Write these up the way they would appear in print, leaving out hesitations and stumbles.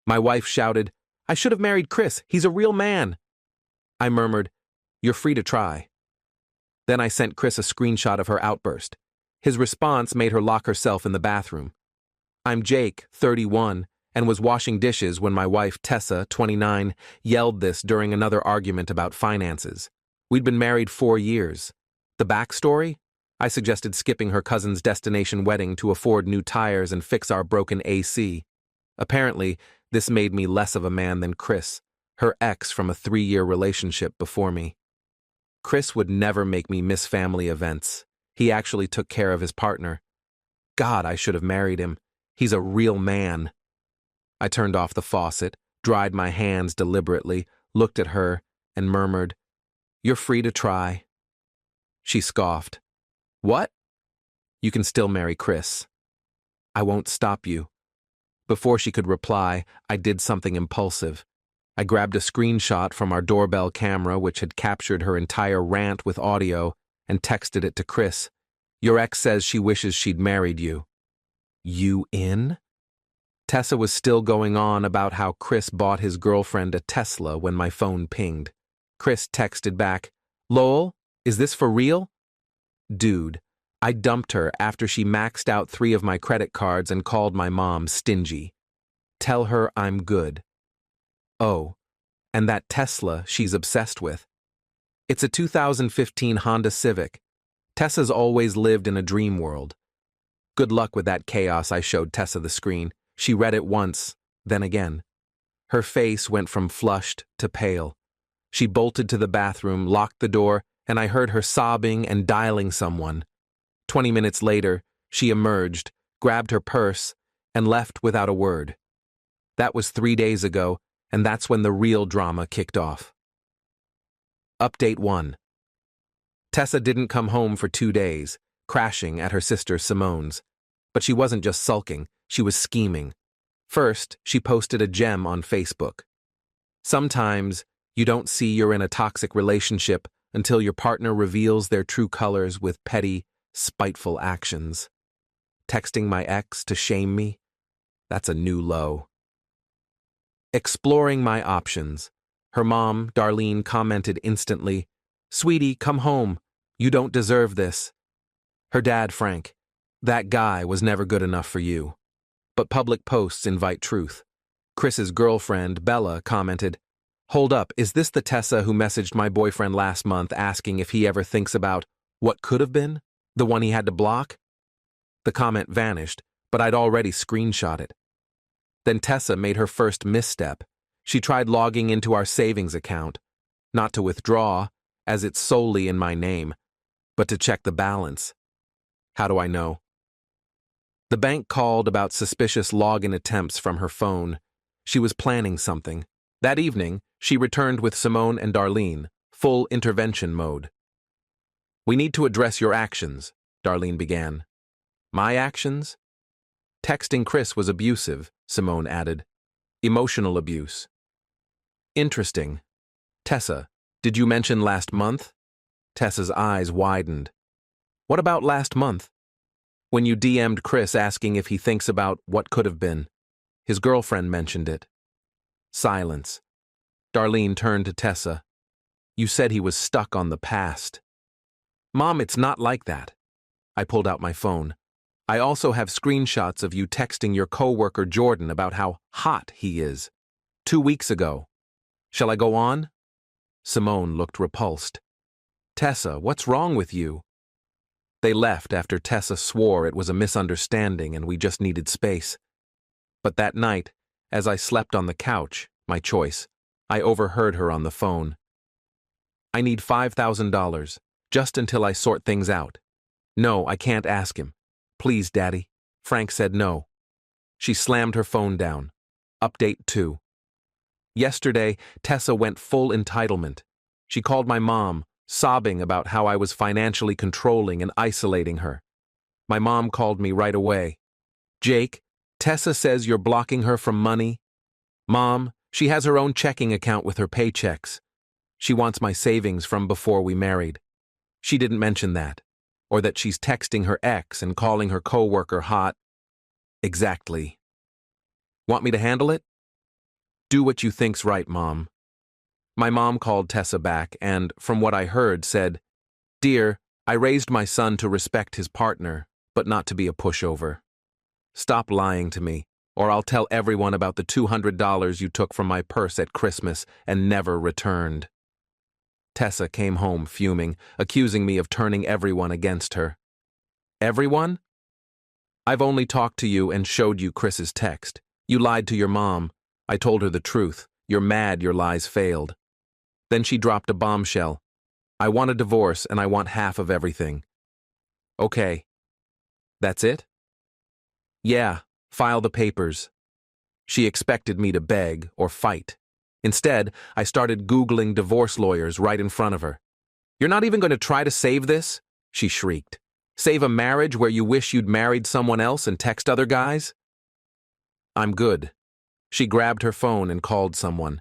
My wife shouted, "I should have married Chris. He's a real man." I murmured, "You're free to try." Then I sent Chris a screenshot of her outburst. His response made her lock herself in the bathroom. I'm Jake, 31, and was washing dishes when my wife, Tessa, 29, yelled this during another argument about finances. We'd been married 4 years. The backstory? I suggested skipping her cousin's destination wedding to afford new tires and fix our broken AC. Apparently, this made me less of a man than Chris, her ex from a 3-year relationship before me. Chris would never make me miss family events. He actually took care of his partner. God, I should have married him. He's a real man. I turned off the faucet, dried my hands deliberately, looked at her, and murmured, "You're free to try." She scoffed. "What?" "You can still marry Chris." "I won't stop you." Before she could reply, I did something impulsive. I grabbed a screenshot from our doorbell camera which had captured her entire rant with audio and texted it to Chris. "Your ex says she wishes she'd married you." You in? Tessa was still going on about how Chris bought his girlfriend a Tesla when my phone pinged. Chris texted back, "Lol, is this for real?" Dude, I dumped her after she maxed out 3 of my credit cards and called my mom stingy. Tell her I'm good. Oh, and that Tesla she's obsessed with. It's a 2015 Honda Civic. Tessa's always lived in a dream world. Good luck with that chaos. I showed Tessa the screen. She read it once, then again. Her face went from flushed to pale. She bolted to the bathroom, locked the door, and I heard her sobbing and dialing someone. 20 minutes later, she emerged, grabbed her purse, and left without a word. That was 3 days ago, and that's when the real drama kicked off. Update 1. Tessa didn't come home for 2 days, crashing at her sister Simone's. But she wasn't just sulking, she was scheming. First, she posted a gem on Facebook. Sometimes, you don't see you're in a toxic relationship until your partner reveals their true colors with petty, spiteful actions. Texting my ex to shame me? That's a new low. Exploring my options. Her mom, Darlene, commented instantly, "Sweetie, come home. You don't deserve this." Her dad, Frank, "That guy was never good enough for you." But public posts invite truth. Chris's girlfriend, Bella, commented, "Hold up, is this the Tessa who messaged my boyfriend last month asking if he ever thinks about what could have been? The one he had to block?" The comment vanished, but I'd already screenshot it. Then Tessa made her first misstep. She tried logging into our savings account, not to withdraw, as it's solely in my name, but to check the balance. How do I know? The bank called about suspicious login attempts from her phone. She was planning something. That evening, she returned with Simone and Darlene, full intervention mode. "We need to address your actions," Darlene began. "My actions?" "Texting Chris was abusive," Simone added. "Emotional abuse." "Interesting. Tessa, did you mention last month?" Tessa's eyes widened. "What about last month?" "When you DM'd Chris asking if he thinks about what could have been. His girlfriend mentioned it." Silence. Darlene turned to Tessa. "You said he was stuck on the past." "Mom, it's not like that." I pulled out my phone. "I also have screenshots of you texting your coworker Jordan about how hot he is. 2 weeks ago. Shall I go on?" Simone looked repulsed. "Tessa, what's wrong with you?" They left after Tessa swore it was a misunderstanding and we just needed space. But that night, as I slept on the couch, my choice, I overheard her on the phone. "I need $5,000, just until I sort things out. No, I can't ask him. Please, Daddy." Frank said no. She slammed her phone down. Update 2. Yesterday, Tessa went full entitlement. She called my mom, sobbing about how I was financially controlling and isolating her. My mom called me right away. "Jake, Tessa says you're blocking her from money." "Mom, she has her own checking account with her paychecks. She wants my savings from before we married." She didn't mention that, or that she's texting her ex and calling her coworker hot. Exactly. "Want me to handle it?" Do what you think's right, Mom. My mom called Tessa back and, from what I heard, said, Dear, I raised my son to respect his partner, but not to be a pushover. Stop lying to me, or I'll tell everyone about the $200 you took from my purse at Christmas and never returned. Tessa came home fuming, accusing me of turning everyone against her. Everyone? I've only talked to you and showed you Chris's text. You lied to your mom. I told her the truth. You're mad your lies failed. Then she dropped a bombshell. I want a divorce and I want half of everything. Okay. That's it? Yeah, file the papers. She expected me to beg or fight. Instead, I started Googling divorce lawyers right in front of her. You're not even going to try to save this? She shrieked. Save a marriage where you wish you'd married someone else and text other guys? I'm good. She grabbed her phone and called someone.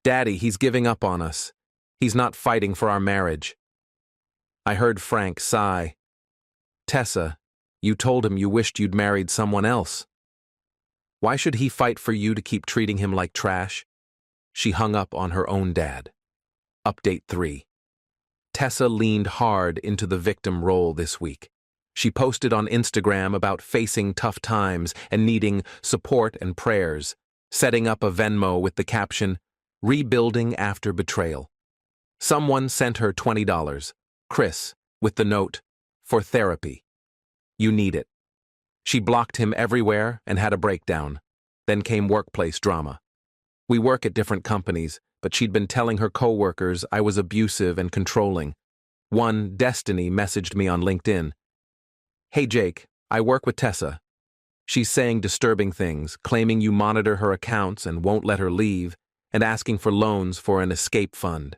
Daddy, he's giving up on us. He's not fighting for our marriage. I heard Frank sigh. Tessa, you told him you wished you'd married someone else. Why should he fight for you to keep treating him like trash? She hung up on her own dad. Update 3. Tessa leaned hard into the victim role this week. She posted on Instagram about facing tough times and needing support and prayers, setting up a Venmo with the caption, Rebuilding After Betrayal. Someone sent her $20, Chris, with the note, For therapy. You need it. She blocked him everywhere and had a breakdown. Then came workplace drama. We work at different companies, but she'd been telling her coworkers I was abusive and controlling. One, Destiny, messaged me on LinkedIn. Hey Jake, I work with Tessa. She's saying disturbing things, claiming you monitor her accounts and won't let her leave, and asking for loans for an escape fund.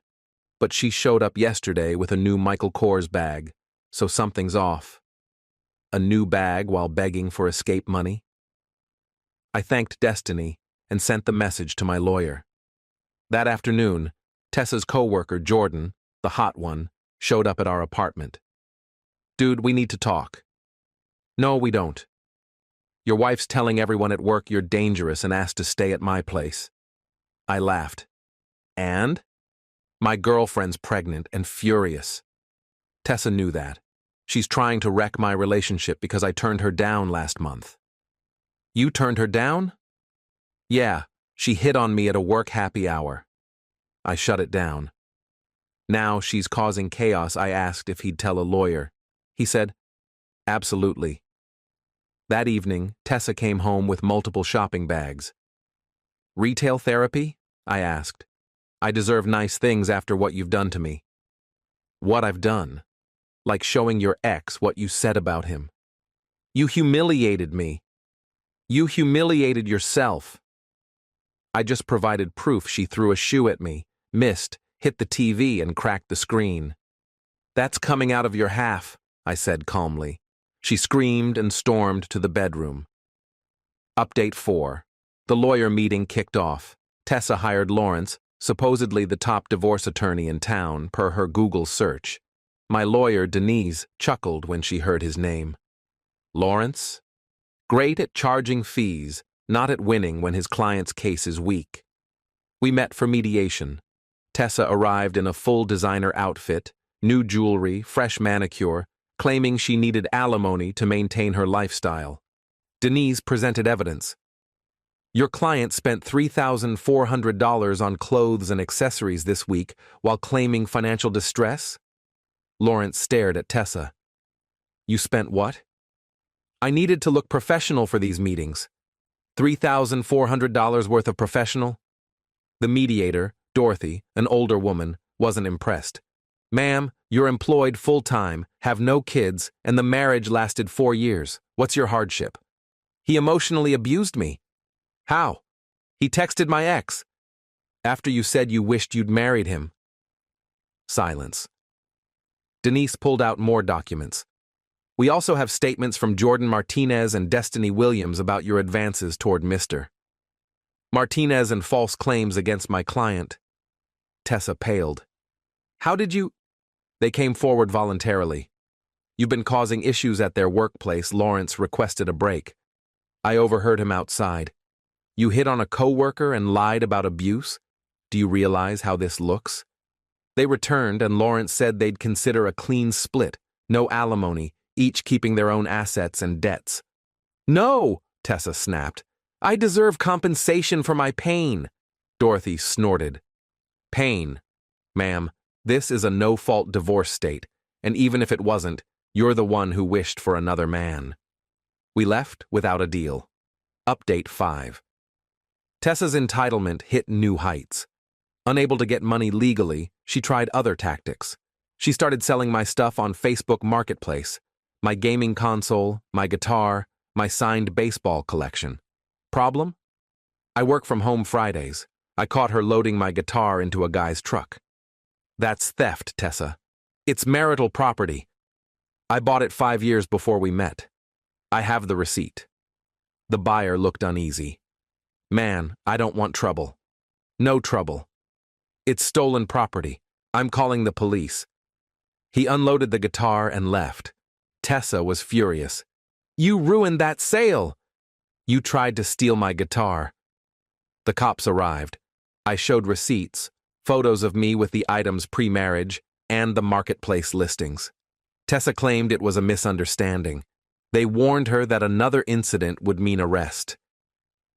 But she showed up yesterday with a new Michael Kors bag, so something's off. A new bag while begging for escape money? I thanked Destiny and sent the message to my lawyer. That afternoon, Tessa's coworker, Jordan, the hot one, showed up at our apartment. Dude, we need to talk. No, we don't. Your wife's telling everyone at work you're dangerous and asked to stay at my place. I laughed. And? My girlfriend's pregnant and furious. Tessa knew that. She's trying to wreck my relationship because I turned her down last month. You turned her down? Yeah, she hit on me at a work happy hour. I shut it down. Now she's causing chaos. I asked if he'd tell a lawyer. He said, absolutely. That evening, Tessa came home with multiple shopping bags. Retail therapy? I asked. I deserve nice things after what you've done to me. What I've done? Like showing your ex what you said about him. You humiliated me. You humiliated yourself. I just provided proof. She threw a shoe at me, missed, hit the TV, and cracked the screen. That's coming out of your half, I said calmly. She screamed and stormed to the bedroom. Update 4. The lawyer meeting kicked off. Tessa hired Lawrence, supposedly the top divorce attorney in town, per her Google search. My lawyer, Denise, chuckled when she heard his name. Lawrence? Great at charging fees, not at winning when his client's case is weak. We met for mediation. Tessa arrived in a full designer outfit, new jewelry, fresh manicure, claiming she needed alimony to maintain her lifestyle. Denise presented evidence. Your client spent $3,400 on clothes and accessories this week while claiming financial distress? Lawrence stared at Tessa. You spent what? I needed to look professional for these meetings. $3,400 worth of professional? The mediator, Dorothy, an older woman, wasn't impressed. Ma'am, you're employed full-time, have no kids, and the marriage lasted 4 years. What's your hardship? He emotionally abused me. How? He texted my ex. After you said you wished you'd married him. Silence. Denise pulled out more documents. We also have statements from Jordan Martinez and Destiny Williams about your advances toward Mr. Martinez and false claims against my client. Tessa paled. How did you? They came forward voluntarily. You've been causing issues at their workplace. Lawrence requested a break. I overheard him outside. You hit on a coworker and lied about abuse? Do you realize how this looks? They returned and Lawrence said they'd consider a clean split, no alimony, each keeping their own assets and debts. No, Tessa snapped. I deserve compensation for my pain. Dorothy snorted. Pain. Ma'am, this is a no-fault divorce state, and even if it wasn't, you're the one who wished for another man. We left without a deal. Update 5. Tessa's entitlement hit new heights. Unable to get money legally, she tried other tactics. She started selling my stuff on Facebook Marketplace. My gaming console, my guitar, my signed baseball collection. Problem? I work from home Fridays. I caught her loading my guitar into a guy's truck. That's theft, Tessa. It's marital property. I bought it 5 years before we met. I have the receipt. The buyer looked uneasy. Man, I don't want trouble. No trouble. It's stolen property. I'm calling the police. He unloaded the guitar and left. Tessa was furious. You ruined that sale. You tried to steal my guitar. The cops arrived. I showed receipts, photos of me with the items pre-marriage, and the marketplace listings. Tessa claimed it was a misunderstanding. They warned her that another incident would mean arrest.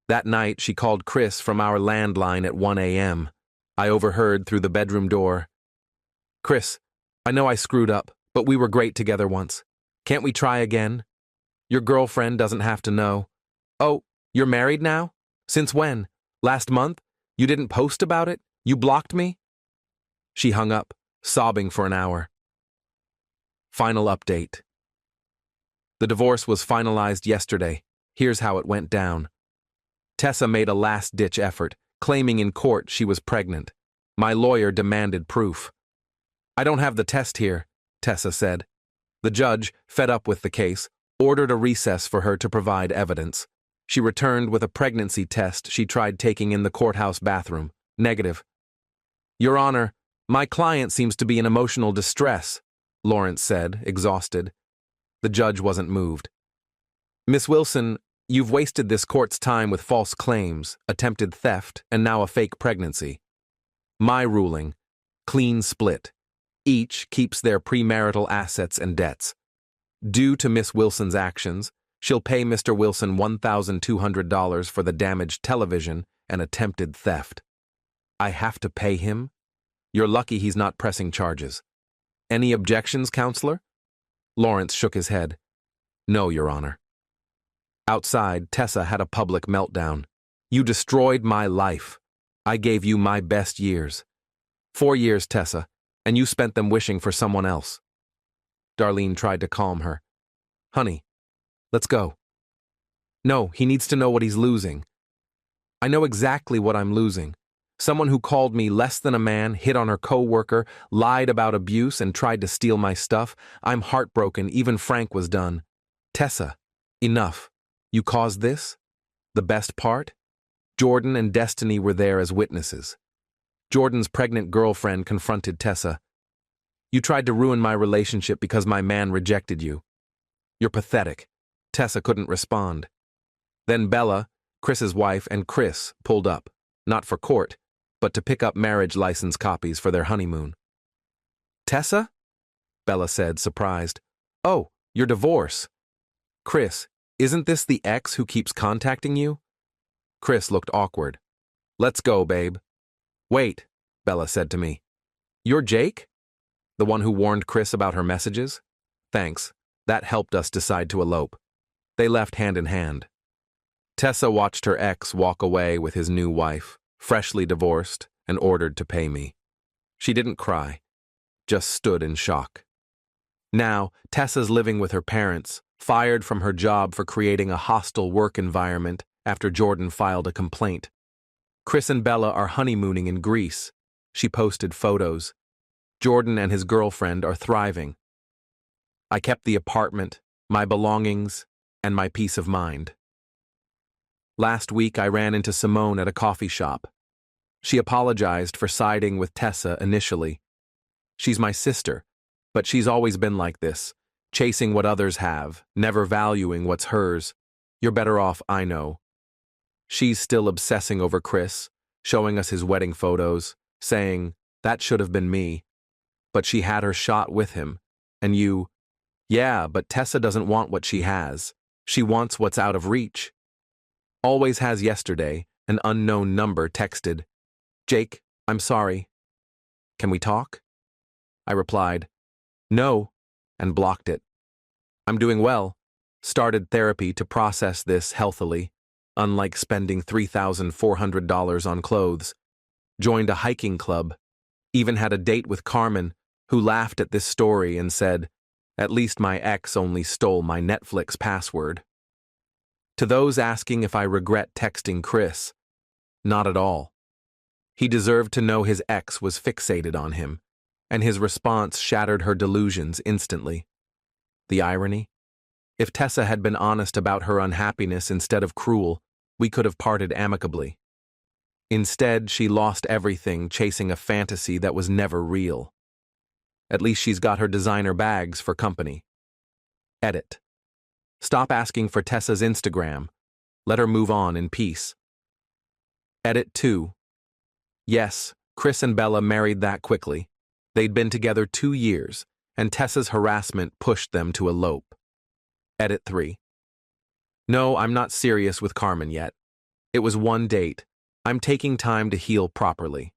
That night, she called Chris from our landline at 1 a.m. I overheard through the bedroom door. Chris, I know I screwed up, but we were great together once. Can't we try again? Your girlfriend doesn't have to know. Oh, you're married now? Since when? Last month? You didn't post about it? You blocked me? She hung up, sobbing for an hour. Final update. The divorce was finalized yesterday. Here's how it went down. Tessa made a last-ditch effort, claiming in court she was pregnant. My lawyer demanded proof. I don't have the test here, Tessa said. The judge, fed up with the case, ordered a recess for her to provide evidence. She returned with a pregnancy test she tried taking in the courthouse bathroom. Negative. Your Honor, my client seems to be in emotional distress, Lawrence said, exhausted. The judge wasn't moved. Miss Wilson, you've wasted this court's time with false claims, attempted theft, and now a fake pregnancy. My ruling, clean split. Each keeps their premarital assets and debts. Due to Miss Wilson's actions, she'll pay Mr. Wilson $1,200 for the damaged television and attempted theft. I have to pay him? You're lucky he's not pressing charges. Any objections, counselor? Lawrence shook his head. No, Your Honor. Outside, Tessa had a public meltdown. You destroyed my life. I gave you my best years. 4 years, Tessa, and you spent them wishing for someone else. Darlene tried to calm her. Honey, let's go. No, he needs to know what he's losing. I know exactly what I'm losing. Someone who called me less than a man, hit on her co-worker, lied about abuse, and tried to steal my stuff. I'm heartbroken, even Frank was done. Tessa, enough. You caused this? The best part? Jordan and Destiny were there as witnesses. Jordan's pregnant girlfriend confronted Tessa. You tried to ruin my relationship because my man rejected you. You're pathetic. Tessa couldn't respond. Then Bella, Chris's wife, and Chris pulled up, not for court, but to pick up marriage license copies for their honeymoon. Tessa? Bella said, surprised. Oh, your divorce. Chris, isn't this the ex who keeps contacting you? Chris looked awkward. Let's go, babe. Wait, Bella said to me. You're Jake? The one who warned Chris about her messages? Thanks. That helped us decide to elope. They left hand in hand. Tessa watched her ex walk away with his new wife, freshly divorced and ordered to pay me. She didn't cry, just stood in shock. Now, Tessa's living with her parents, fired from her job for creating a hostile work environment after Jordan filed a complaint. Chris and Bella are honeymooning in Greece. She posted photos. Jordan and his girlfriend are thriving. I kept the apartment, my belongings, and my peace of mind. Last week, I ran into Simone at a coffee shop. She apologized for siding with Tessa initially. She's my sister, but she's always been like this, chasing what others have, never valuing what's hers. You're better off, I know. She's still obsessing over Chris, showing us his wedding photos, saying, that should have been me. But she had her shot with him. And you, yeah, but Tessa doesn't want what she has. She wants what's out of reach. Always has yesterday, an unknown number texted, Jake, I'm sorry. Can we talk? I replied, no, and blocked it. I'm doing well. Started therapy to process this healthily, unlike spending $3,400 on clothes. Joined a hiking club. Even had a date with Carmen, who laughed at this story and said, at least my ex only stole my Netflix password. To those asking if I regret texting Chris, not at all. He deserved to know his ex was fixated on him, and his response shattered her delusions instantly. The irony? If Tessa had been honest about her unhappiness instead of cruel, we could have parted amicably. Instead, she lost everything chasing a fantasy that was never real. At least she's got her designer bags for company. Edit. Stop asking for Tessa's Instagram. Let her move on in peace. Edit 2. Yes, Chris and Bella married that quickly. They'd been together 2 years, and Tessa's harassment pushed them to elope. Edit 3. No, I'm not serious with Carmen yet. It was one date. I'm taking time to heal properly.